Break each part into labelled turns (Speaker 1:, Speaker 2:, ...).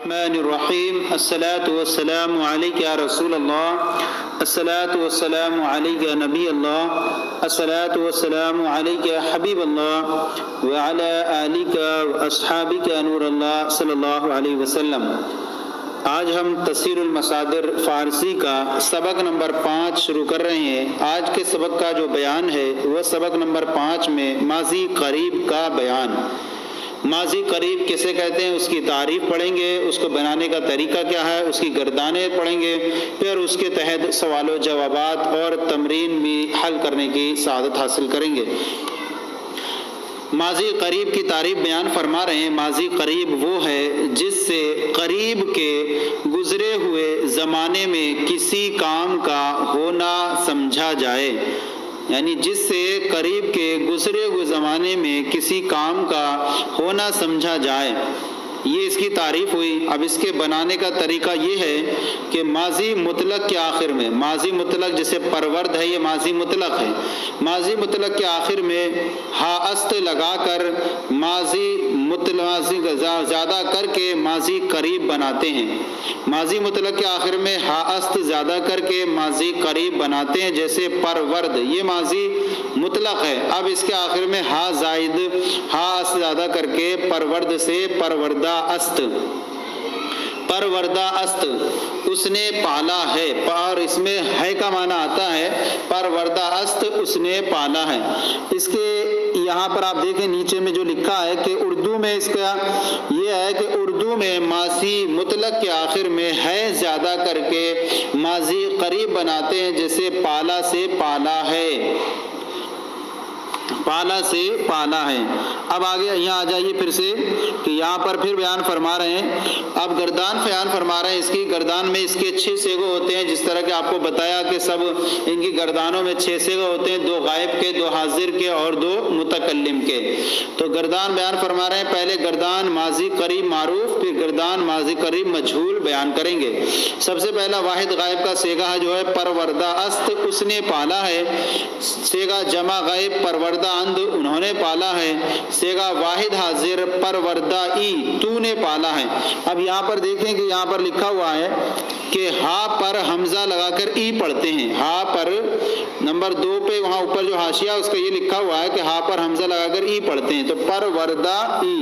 Speaker 1: الرحمن الرحیم الصلاۃ والسلام علیک یا رسول اللہ، الصلاۃ والسلام علیک یا نبی اللہ، الصلاۃ والسلام علیک یا حبیب اللہ وعلی آلک واصحابک نور اللہ صلی اللہ علیہ وسلم۔ آج ہم تفسیر المصادر فارسی کا سبق نمبر 5 شروع کر رہے ہیں۔ آج کے سبق کا جو بیان ہے وہ سبق نمبر 5 میں ماضی قریب کا بیان۔ ماضی قریب کسے کہتے ہیں اس کی تعریف پڑھیں گے، اس کو بنانے کا طریقہ کیا ہے، اس کی گردانیں پڑھیں گے، پھر اس کے تحت سوال و جوابات اور تمرین بھی حل کرنے کی سعادت حاصل کریں گے۔ ماضی قریب کی تعریف بیان فرما رہے ہیں۔ ماضی قریب وہ ہے جس سے قریب کے گزرے ہوئے زمانے میں کسی کام کا ہونا سمجھا جائے، یعنی جس سے قریب کے گزرے ہوئے زمانے میں کسی کام کا ہونا سمجھا جائے، یہ اس کی تعریف ہوئی۔ اب اس کے بنانے کا طریقہ یہ ہے کہ ماضی مطلق کے آخر میں، ماضی مطلق جیسے پرورد ہے، یہ ماضی مطلق ہے، ماضی مطلق کے آخر میں ہا است لگا کر ماضی زیادہ کر کے ماضی قریب بناتے ہیں۔ ماضی مطلق کے آخر میں ہا است زیادہ کر کے ماضی قریب بناتے ہیں، جیسے پرورد، یہ ماضی مطلق ہے۔ اب اس کے آخر میں ہا زائد، ہا است زیادہ کر کے پرورد سے پروردہ است، پروردہ است، اس نے پالا ہے، اور اس میں ہے کا معنی آتا ہے، پروردہ است اس نے پالا ہے۔ اس کے یہاں پر آپ دیکھیں نیچے میں جو لکھا ہے کہ اردو میں اس کا یہ ہے کہ اردو میں ماضی مطلق کے آخر میں ہے زیادہ کر کے ماضی قریب بناتے ہیں، جیسے پالا سے پالا ہے، پالا سے پالا ہے۔ اب آگے یہاں آ جائیے پھر سے کہ یہاں پر پھر بیان فرما رہے ہیں، اب گردان بیان فرما رہے ہیں۔ اس کی گردان میں اس کے 6 صیغے ہوتے ہیں، جس طرح کہ آپ کو بتایا کہ سب ان کی گردانوں میں 6 صیغے ہوتے ہیں، 2 غائب کے، 2 حاضر کے اور 2 متکلم کے۔ تو گردان بیان فرما رہے ہیں، پہلے گردان ماضی قریب معروف، پھر گردان ماضی قریب مجہول بیان کریں گے۔ سب سے پہلا واحد غائب کا صیغہ جو ہے پروردہ است، اس نے پالا ہے۔ صیغہ جمع غائب پروردہ اند، انہوں نے پالا ہے۔ صیغہ واحد حاضر پروردہ ای، تو نے پالا ہے۔ اب یہاں پر دیکھیں کہ یہاں پر لکھا ہوا ہے کہ ہا پر حمزہ لگا کر ای پڑھتے ہیں۔ ہا پر نمبر 2 پہ وہاں اوپر جو حاشیہ اس کا یہ لکھا ہوا ہے کہ ہا پر حمزہ لگا کر ای پڑھتے ہیں، تو پروردہ ای،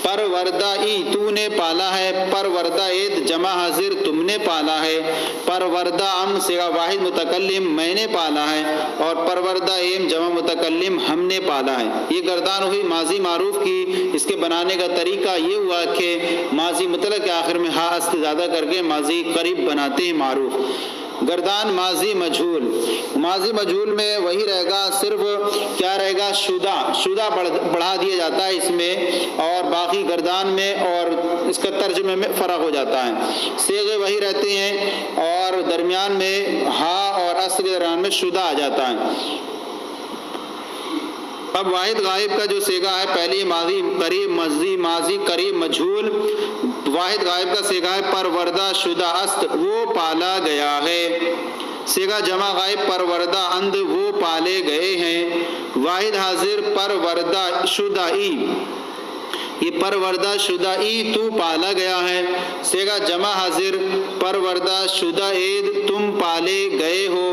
Speaker 1: پروردہ ای تو نے پالا ہے۔ پروردہ اید جمع حاضر تم نے پالا ہے۔ پروردہ ام صیغہ واحد متکلم میں نے پالا ہے، اور پروردہ ایم جمع متکلم ہم نے پالا ہے۔ یہ گردان ہوئی ماضی معروف کی۔ اس کے بنانے کا طریقہ یہ ہوا کہ ماضی مطلق کے آخر میں ہا است زیادہ کر کے ماضی قریب بناتے ہیں معروف۔ گردان ماضی مجہول، ماضی مجہول میں وہی رہے گا، صرف کیا رہے گا، شدہ، شدہ بڑھا دیا جاتا ہے اس میں، اور باقی گردان میں اور اس کا ترجمے میں فرق ہو جاتا ہے۔ صیغے وہی رہتے ہیں اور درمیان میں ہا اور اصل کے درمیان میں شدہ آ جاتا ہے۔ اب واحد غائب کا جو صیغہ ہے، پہلی ماضی قریب، ماضی قریب مجہول، واحد غائب کا صیغہ ہے پروردہ شدہ است، وہ پالا گیا ہے۔ صیغہ جمع غائب پروردہ اند، وہ پالے گئے ہیں۔ واحد حاضر پروردہ شدہ ای، یہ پروردہ شدہ ای تو پالا گیا ہے۔ صیغہ جمع حاضر پروردہ شدہ اید تم پالے گئے ہو۔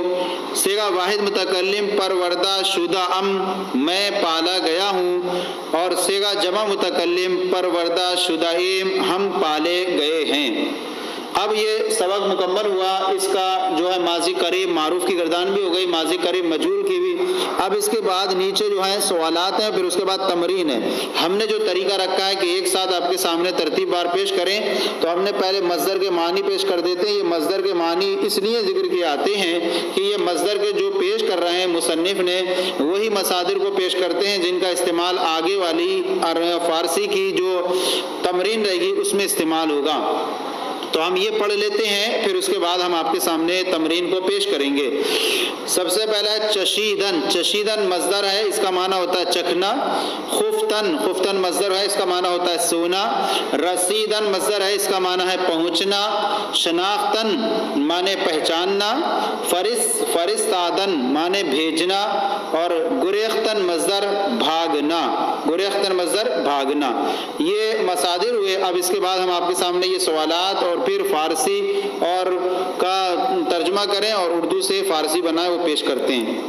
Speaker 1: صیغہ واحد متکلم پروردہ شدہ ام میں پالا گیا ہوں، اور صیغہ جمع متکلم پروردہ شدہ ایم ہم پالے گئے ہیں۔ اب یہ سبق مکمل ہوا۔ اس کا جو ہے ماضی قریب معروف کی گردان بھی ہو گئی، ماضی قریب مجہول کی بھی۔ اب اس کے بعد نیچے جو ہے سوالات ہیں، پھر اس کے بعد تمرین ہے۔ ہم نے جو طریقہ رکھا ہے کہ ایک ساتھ آپ کے سامنے ترتیب بار پیش کریں، تو ہم نے پہلے مصدر کے معنی پیش کر دیتے ہیں۔ یہ مصدر کے معنی اس لیے ذکر کیے آتے ہیں کہ یہ مصدر کے جو پیش کر رہے ہیں مصنف نے، وہی مصادر کو پیش کرتے ہیں جن کا استعمال آگے والی فارسی کی جو تمرین رہے گی اس میں استعمال ہوگا۔ تو ہم یہ پڑھ لیتے ہیں، پھر اس کے بعد ہم آپ کے سامنے تمرین کو پیش کریں گے۔ سب سے پہلا ہے چشیدن، چشیدن مصدر ہے، اس کا معنی ہوتا ہے چکھنا۔ خفتن، خفتن مصدر ہے، اس کا معنی ہوتا ہے سونا۔ رسیدن مصدر ہے، اس کا معنی ہے پہنچنا۔ شناختن معنی پہچاننا۔ فرستادن معنی بھیجنا۔ اور گریختن مصدر بھاگنا، گریختن مصدر بھاگنا، یہ مصادر ہوئے۔ اب اس کے بعد ہم آپ کے سامنے یہ سوالات اور پھر فارسی اور کا ترجمہ کریں اور اردو سے فارسی بنائے وہ پیش کرتے ہیں۔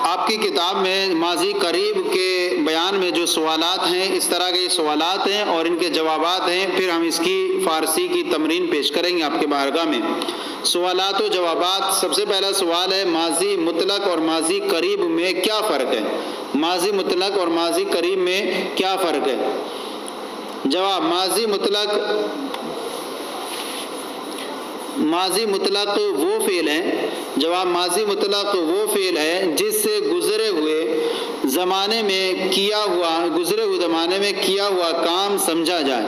Speaker 1: آپ کی کتاب میں ماضی قریب کے بیان میں جو سوالات ہیں، اس طرح کے سوالات ہیں اور ان کے جوابات ہیں، پھر ہم اس کی فارسی کی تمرین پیش کریں گے آپ کے بارگاہ میں۔ سوالات و جوابات، سب سے پہلا سوال ہے ماضی مطلق اور ماضی قریب میں کیا فرق ہے؟ ماضی مطلق اور ماضی قریب میں کیا فرق ہے؟ جواب، ماضی مطلق وہ فعل ہے، جواب ماضی مطلق وہ فعل ہے جس سے گزرے ہوئے زمانے میں کیا ہوا کام سمجھا جائے۔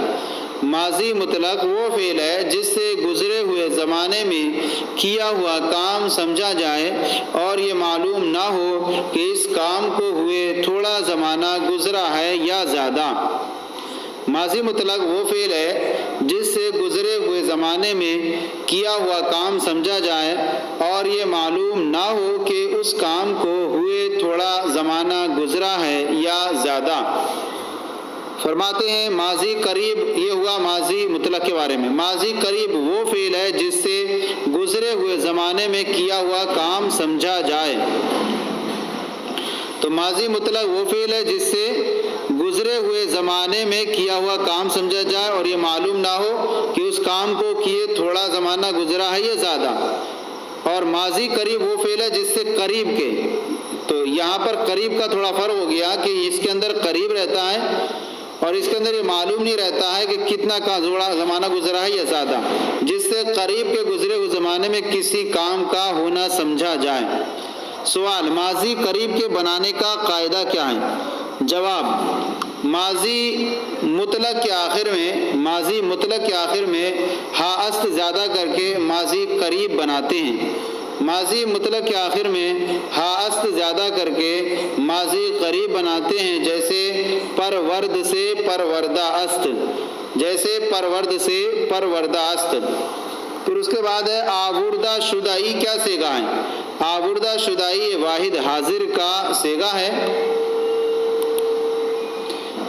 Speaker 1: ماضی مطلق وہ فعل ہے جس سے گزرے ہوئے زمانے میں کیا ہوا کام سمجھا جائے اور یہ معلوم نہ ہو کہ اس کام کو ہوئے تھوڑا زمانہ گزرا ہے یا زیادہ۔ ماضی مطلق وہ فعل ہے جس سے گزرے ہوئے زمانے میں کیا ہوا کام سمجھا جائے اور یہ معلوم نہ ہو کہ اس کام کو ہوئے تھوڑا زمانہ گزرا ہے یا زیادہ۔ فرماتے ہیں ماضی قریب، یہ ہوا ماضی مطلق کے بارے میں۔ ماضی قریب وہ فعل ہے جس سے گزرے ہوئے زمانے میں کیا ہوا کام سمجھا جائے۔ تو ماضی مطلق وہ فعل ہے جس سے گزرے ہوئے زمانے میں کیا ہوا کام سمجھا جائے اور یہ معلوم نہ ہو کہ اس کام کو کیے تھوڑا زمانہ گزرا ہے یا زیادہ۔ اور ماضی قریب وہ فعل ہے جس سے قریب کے، تو یہاں پر قریب کا تھوڑا فرق ہو گیا کہ اس کے اندر قریب رہتا ہے اور اس کے اندر یہ معلوم نہیں رہتا ہے کہ کتنا کا زمانہ گزرا ہے یا زیادہ، جس سے قریب کے گزرے ہوئے زمانے میں کسی کام کا ہونا سمجھا جائے۔ سوال، ماضی قریب کے بنانے کا قاعدہ کیا ہے؟ جواب، ماضی مطلق کے آخر میں ہا است زیادہ کر کے ماضی قریب بناتے ہیں۔ ماضی مطلق کے آخر میں ہا است زیادہ کر کے ماضی قریب بناتے ہیں، جیسے پرورد سے پروردہ است، جیسے پرورد سے پروردہ است۔ پھر اس کے بعد ہے آوردہ شدائی کیا صیغہ ہے؟ آوردہ شدائی واحد حاضر کا صیغہ ہے،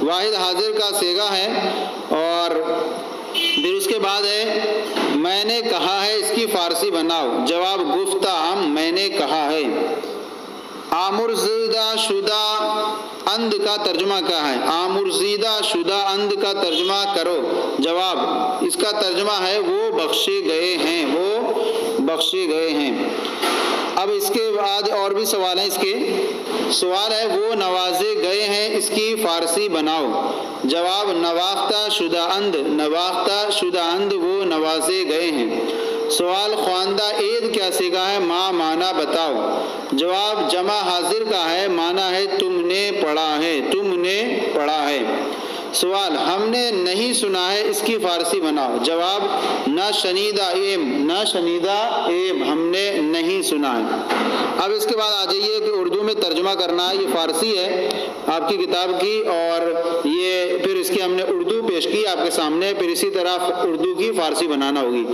Speaker 1: واحد حاضر کا صیغہ ہے۔ اور پھر اس کے بعد ہے میں نے کہا ہے، اس کی فارسی بناؤ۔ جواب، گفتم میں نے کہا ہے۔ آمرزیدہ شدہ اند کا ترجمہ کیا ہے؟ آمرزیدہ شدہ اند کا ترجمہ کرو۔ جواب، اس کا ترجمہ ہے وہ بخشے گئے ہیں، وہ بخشے گئے ہیں۔ اب اس کے بعد اور بھی سوال ہیں، اس کے سوال ہے وہ نوازے گئے ہیں، اس کی فارسی بناؤ۔ جواب، نواختہ شدہ اند، نواختہ شدہ اند وہ نوازے گئے ہیں۔ سوال، خواندہ عید کیا صیغہ ہے؟ ما معنی بتاؤ۔ جواب، جمع حاضر کا ہے، معنی ہے تم نے پڑھا ہے، تم نے پڑھا ہے۔ سوال، ہم نے نہیں سنا ہے، اس کی فارسی بناؤ۔ جواب، نہ شنیدہ ایم، نہ شنیدہ ایم، ہم نے نہیں سنا ہے۔ اب اس کے بعد آ جائیے کہ اردو میں ترجمہ کرنا ہے۔ یہ فارسی ہے آپ کی کتاب کی اور یہ پھر اس کی ہم نے اردو پیش کی آپ کے سامنے، پھر اسی طرح اردو کی فارسی بنانا ہوگی۔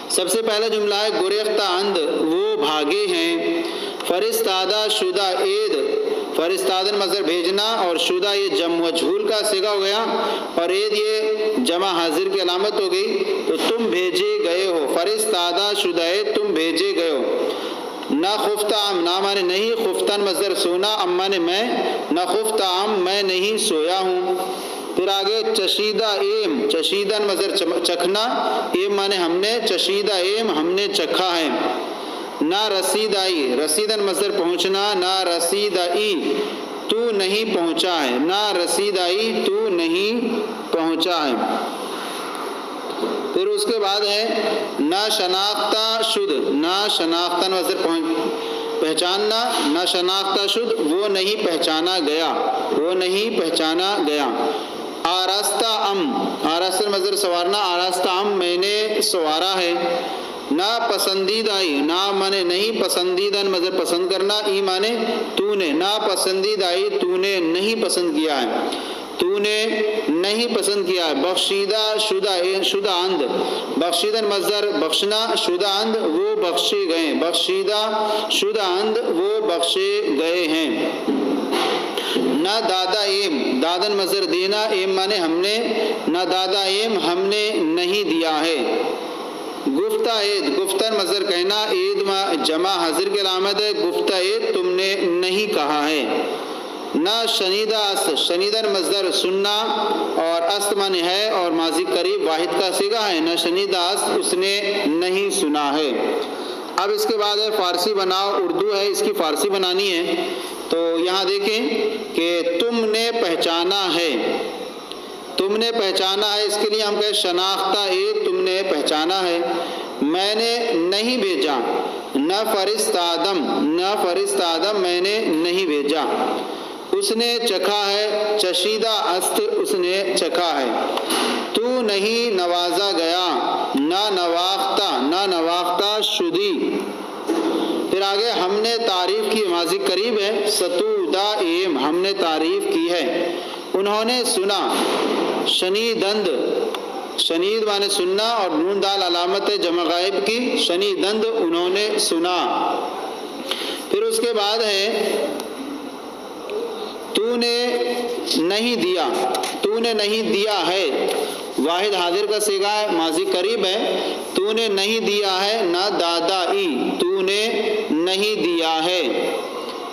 Speaker 1: سب سے پہلا جملہ ہے گریختہ اند وہ بھاگے ہیں، فرستادہ شدہ عید، فرستادن مصدر بھیجنا اور شدہ یہ جمع مجہول کا صیغہ ہو گیا اور عید یہ جمع حاضر کی علامت ہو گئی، تو تم بھیجے گئے ہو، فرستادہ شدہ عید تم بھیجے گئے ہو۔ نہ خفتہ ام، نہ مانے نہیں، خفتن مصدر سونا، ام مانے میں، نہ خفتہ ام میں نہیں سویا ہوں۔ پھر آگے چشیدہ ایم، چشیدن مصدر چکھنا، ایم مانے ہم نے، چشیدہ ایم ہم نے چکھا ہے۔ نہ رسیدائی، رسیدن مصدر پہنچنا، نہ رسیدائی تو نہیں پہنچا ہے، نہ رسیدائی تو نہیں پہنچا ہے۔ پھر اس کے بعد ہے نہ شناختہ شد، نہ شناختن مصدر پہچاننا، نہ شناختہ شد وہ نہیں پہچانا گیا، وہ نہیں پہچانا گیا۔ آراستہ ام، آراستہ مصدر سوارنا، آراستہ ام میں نے سوارا ہے۔ نہ پسندیدہ ای، نہ مانے نہیں، پسندیدہ مصدر پسند کرنا، ای مانے تو نے، نہ پسندیدہ ای تو نے نہیں پسند کیا ہے۔ تو نے نہیں پسند کیا ہے. بخشیدہ شدہ اند، بخشیدن مصدر بخشنا، شدہ اند وہ بخشے گئے، بخشیدہ شدہ اند وہ بخشے گئے ہیں. نہ دادا ایم، دادن مصدر دینا، ایم مانے ہم نے، نہ دادا ایم ہم نے نہیں دیا ہے. گفتہ عید، گفتن مصدر کہنا، عید جمع حاضر کی علامت ہے، گفتہ عید تم نے نہیں کہا ہے. نہ شنیدہ است، شنیدن مصدر سننا اور است مانے ہے اور ماضی قریب واحد کا صیغہ ہے. نہ شنیدہ است اس نے نہیں سنا ہے. اب اس کے بعد ہے فارسی بناؤ. اردو ہے، اس کی فارسی بنانی ہے. تو یہاں دیکھیں کہ تم نے پہچانا ہے، تم نے پہچانا ہے، اس کے لیے ہم کہیں شناختہ عید تم نے پہچانا ہے. میں نے نہیں بھیجا، نہ فرستادم، نہ فرستادم میں نے نہیں بھیجا. اس نے چکھا ہے، چشیدہ است اس نے چکھا ہے. تو نہیں نوازا گیا، نہ نواختہ، نہ نواختہ شدی. پھر آگے ہم نے تعریف کی، ماضی قریب ہے، ستودا ایم ہم نے تعریف کی ہے. انہوں نے سنا، شنیدند، شنید مانے سننا اور نون دال علامت ہے جمع غائب کی، شنیدند انہوں نے سنا. پھر اس کے بعد ہے تو نے نہیں دیا، تو نے نہیں دیا ہے، واحد حاضر کا صیغہ ہے، ماضی قریب ہے. تو نے نہیں دیا ہے، نہ دادا ای تو نے نہیں دیا ہے.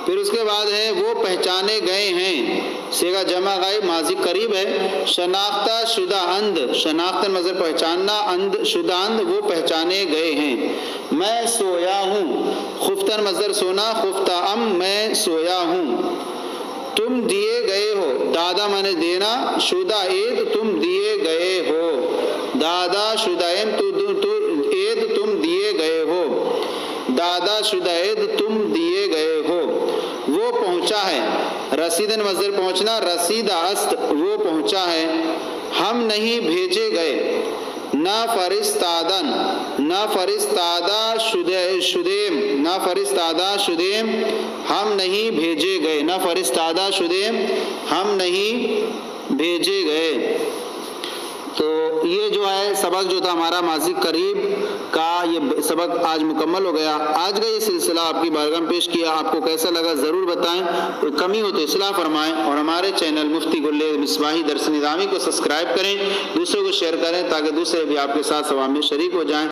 Speaker 1: پھر اس کے بعد ہے وہ پہچانے گئے ہیں، صیغہ جمع غائب ماضی قریب ہے. شناختہ شدہ اند، شناختہ مصدر پہچاننا، اند شدہ اند وہ پہچانے گئے ہیں. میں سویا ہوں، خفتن مصدر سونا، خفتہ ام میں سویا ہوں. تم دیے گئے ہو، دادا مانے دینا، شدہ عید تم دیے گئے ہو. دادا شدہ عید عید تم دیے گئے ہو، دادا شدہ عید تم دیے گئے ہو. وہ پہنچا ہے، رسیدن مصدر پہنچنا، رسیدہ است وہ پہنچا ہے. ہم نہیں بھیجے گئے، نہ فرستادن، نہ فرستادہ شدیم، نہ فرستادہ شدیم ہم نہیں بھیجے گئے، نہ فرستادہ شدیم ہم نہیں بھیجے گئے. تو یہ جو ہے سبق جو تھا ہمارا ماضی قریب کا، یہ سبق آج مکمل ہو گیا. آج کا یہ سلسلہ آپ کی بارگاہ میں پیش کیا، آپ کو کیسا لگا ضرور بتائیں، کوئی کمی ہو تو اصلاح فرمائیں، اور ہمارے چینل مفتی گل مصباحی درس نظامی کو سبسکرائب کریں، دوسروں کو شیئر کریں تاکہ دوسرے بھی آپ کے ساتھ ثواب میں شریک ہو جائیں.